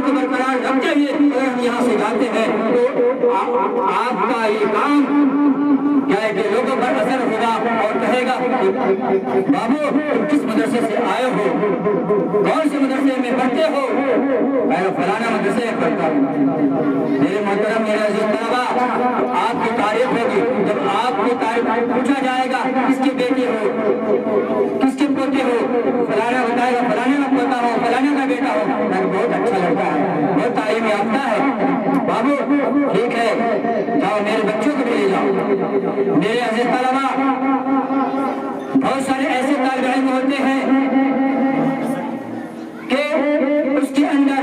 کو برقرار رکھتے ہوئے اگر ہم یہاں سے جاتے ہیں تو آپ کا یہ کام کیا ہے کہ لوگوں پر اثر ہوگا اور کہے گا بابو تم کس مدرسے سے آئے ہو، کون سے مدرسے میں پڑھتے ہو؟ میں فلانا مدرسے میں پڑھتا ہوں۔ میرے محترم میرے عزیز طلبا، آپ کی تعریف ہوگی جب آپ کو پوچھا جائے گا کس کے بیٹے ہو، کس کے پوتے ہو، فلانا بتائے گا فلانے کا پوتا ہو، فلانے کا بیٹا ہو، بہت اچھا لگتا ہے، بہت تعلیم یافتہ ہے، بابو ٹھیک ہے جاؤ میرے بچوں کو بھی لے جاؤ۔ میرے عزیز طلبا، بہت سارے ایسے طالب علم ہوتے ہیں کہ اس کے اندر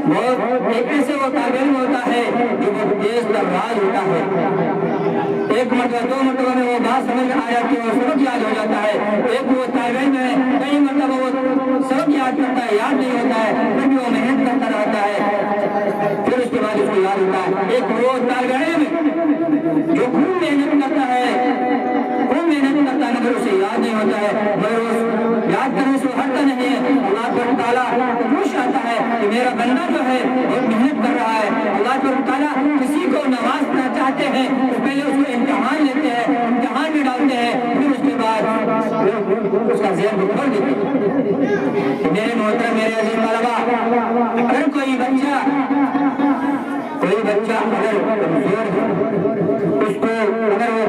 بہت ایک ایسے وہ طالب علم ہوتا ہے جو بہت تیز ترباز ہوتا ہے، ایک مرتبہ دو مرتبہ میں وہ بات سمجھ میں آ جاتی ہے، وہ سبق یاد ہو جاتا ہے۔ ایک وہ طالب علم ہے کئی مرتبہ وہ سبق یاد کرتا ہے، یاد نہیں ہوتا ہے، پھر بھی وہ محنت کرتا رہتا ہے، پھر اس کے بعد اس کو یاد ہوتا ہے۔ ایک وہ طالب علم جو خوب محنت کرتا ہے مگر اسے یاد نہیں ہوتا ہے، مگر وہ یاد کرنے سے ہٹتا نہیں ہے۔ اللہ تعالیٰ خوش آتا ہے کہ میرا بندہ جو ہے بہت محنت کر رہا ہے۔ اللہ تعالیٰ کسی کو نوازنا چاہتے ہیں تو پہلے اس کو امتحان لیتے ہیں، امتحان میں ڈالتے ہیں، پھر اس کے بعد اس کا ذہن کو کھول دیتے ہیں۔ میرے محترم میرے عزیز طلبا، اگر کوئی بچہ اگر کمزور ہے، اس کو اگر وہ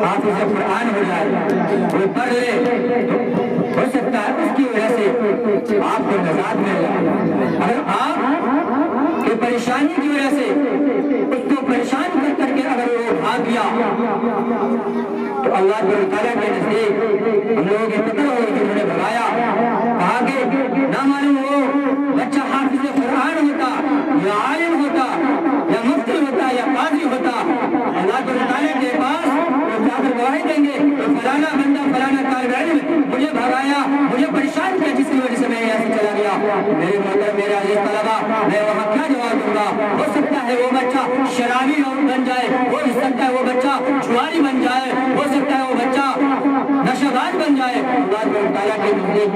حافظ قرآن ہو جائے، وہ پڑھ لے تو ہو سکتا ہے اس کی وجہ سے آپ کو نجات مل جائے۔ اگر آپ کی پریشانی کی وجہ سے اس کو پریشان کر کے اگر وہ بھاگ گیا تو اللہ تعالیٰ کے نزدیک ہم لوگوں کی قدر ہوگی کہ انہوں نے بھگایا، کہا کہ نہ معلوم وہ بچہ حافظ قرآن ہوتا یا عالم ہوتا یا مفتی ہوتا یا قاضی ہوتا، اللہ تعالیٰ کے پاس وہ جا کر گواہی دیں گے کہ فلانا بندہ فلانا طالب علم مجھے بھگایا، مجھے پریشان کیا، جس کی وجہ سے میں یہاں سے چلا گیا۔ میرے محترم میرے عزیز طلبا، میں وہاں کیا جواب دوں گا؟ ہو سکتا ہے وہ بچہ شرابی بن جائے، ہو سکتا ہے وہ بچہ جواری بن جائے، ہو سکتا ہے وہ بچہ نشہ باز بن جائے، اللہ تعالیٰ کے نزدیک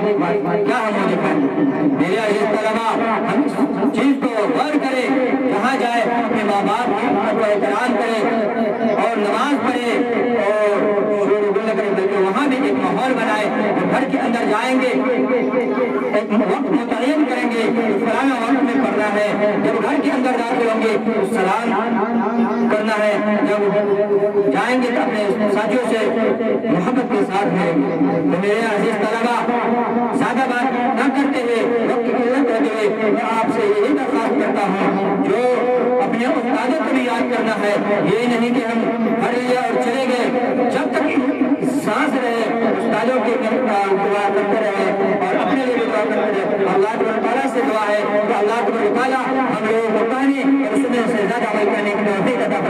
کیا ہم مجھے کریں؟ میرے عزیز طلبا، ہم اس چیز کو غور کریں، کہاں جائے اپنے ماں باپ کو احترام کرے اور نماز پڑھے اور شور و غل کرے، بلکہ وہاں بھی ایک ماحول بنائے۔ گھر کے اندر جائیں گے ایک وقت متعین کریں گے فلانا وقت میں پڑھنا ہے، جب گھر کے اندر داخل ہوں گے تو سلام کرنا ہے، جب جائیں گے تو اپنے ساتھیوں سے محبت کے ساتھ ہیں۔ تو میرے عزیز طلبا، زیادہ بات نہ کرتے ہوئے وقت کی قلت ہوتے ہوئے میں آپ سے یہی درخواست کرتا ہوں، جو اپنے استادوں کو بھی یاد کرنا ہے، یہ نہیں کہ ہم پڑھ لیا اور چلے گئے، جب تک سانس رہے استادوں کی دعا کرتے رہے اور اپنے لیے بھی دعا کرتے رہے۔ اللہ تعالیٰ سے دعا ہے کہ اللہ تعالیٰ ہم لوگوں کو پڑھنے اور سننے سے زیادہ عمل کرنے کی توفیق عطا فرمائے۔